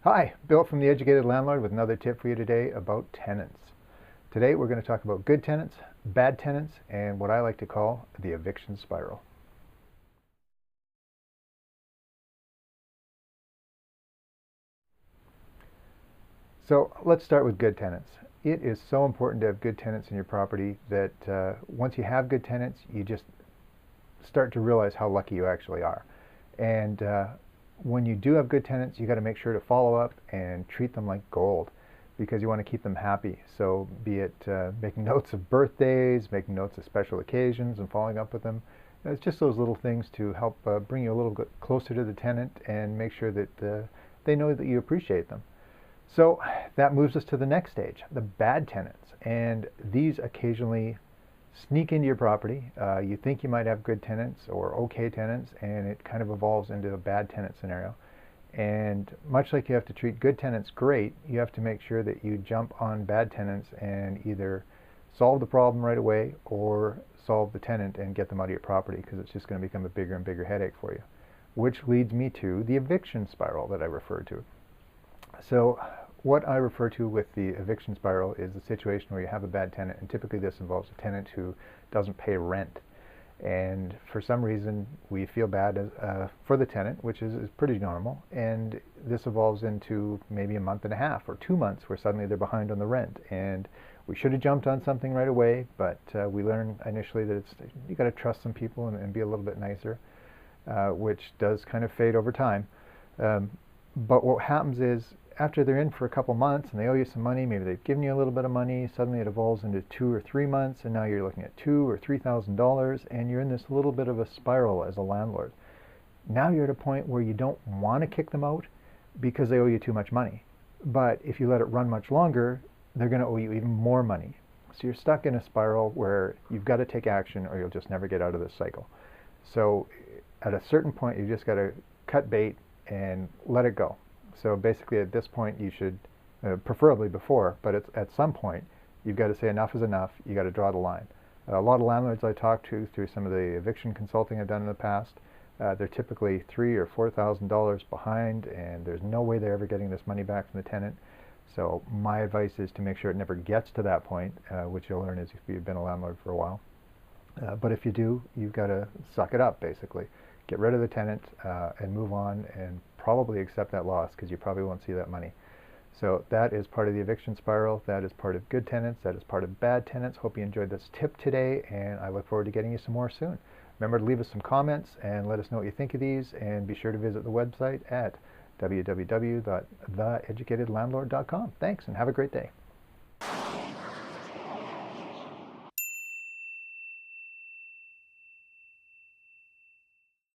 Hi, Bill from The Educated Landlord with another tip for you today about tenants. Today we're going to talk about good tenants, bad tenants, and what I like to call the eviction spiral. So let's start with good tenants. It is so important to have good tenants in your property that once you have good tenants, you just start to realize how lucky you actually are. And when you do have good tenants, you got to make sure to follow up and treat them like gold because you want to keep them happy. So be it making notes of birthdays, making notes of special occasions and following up with them. It's just those little things to help bring you a little bit closer to the tenant and make sure that they know that you appreciate them. So that moves us to the next stage, the bad tenants. And these occasionally sneak into your property. You think you might have good tenants or okay tenants, and it kind of evolves into a bad tenant scenario. And much like you have to treat good tenants great, you have to make sure that you jump on bad tenants and either solve the problem right away or solve the tenant and get them out of your property because it's just going to become a bigger and bigger headache for you. Which leads me to the eviction spiral that I referred to. So what I refer to with the eviction spiral is the situation where you have a bad tenant, and typically this involves a tenant who doesn't pay rent. And for some reason, we feel bad for the tenant, which is pretty normal. And this evolves into maybe a month and a half or 2 months where suddenly they're behind on the rent. And we should have jumped on something right away, but we learned initially that you got to trust some people and be a little bit nicer, which does kind of fade over time. But what happens is after they're in for a couple months and they owe you some money, maybe they've given you a little bit of money, suddenly it evolves into 2 or 3 months, and now you're looking at $2,000 or $3,000, and you're in this little bit of a spiral as a landlord. Now you're at a point where you don't want to kick them out because they owe you too much money. But if you let it run much longer, they're going to owe you even more money. So you're stuck in a spiral where you've got to take action or you'll just never get out of this cycle. So at a certain point, you just got to cut bait and let it go. So basically at this point you should, preferably before, but at some point you've got to say enough is enough, you got to draw the line. A lot of landlords I talk to through some of the eviction consulting I've done in the past, they're typically $3,000 or $4,000 behind and there's no way they're ever getting this money back from the tenant. So my advice is to make sure it never gets to that point, which you'll learn as if you've been a landlord for a while. But if you do, you've got to suck it up basically. Get rid of the tenant and move on and probably accept that loss because you probably won't see that money. So that is part of the eviction spiral. That is part of good tenants. That is part of bad tenants. Hope you enjoyed this tip today, and I look forward to getting you some more soon. Remember to leave us some comments and let us know what you think of these, and be sure to visit the website at www.theeducatedlandlord.com. Thanks, and have a great day.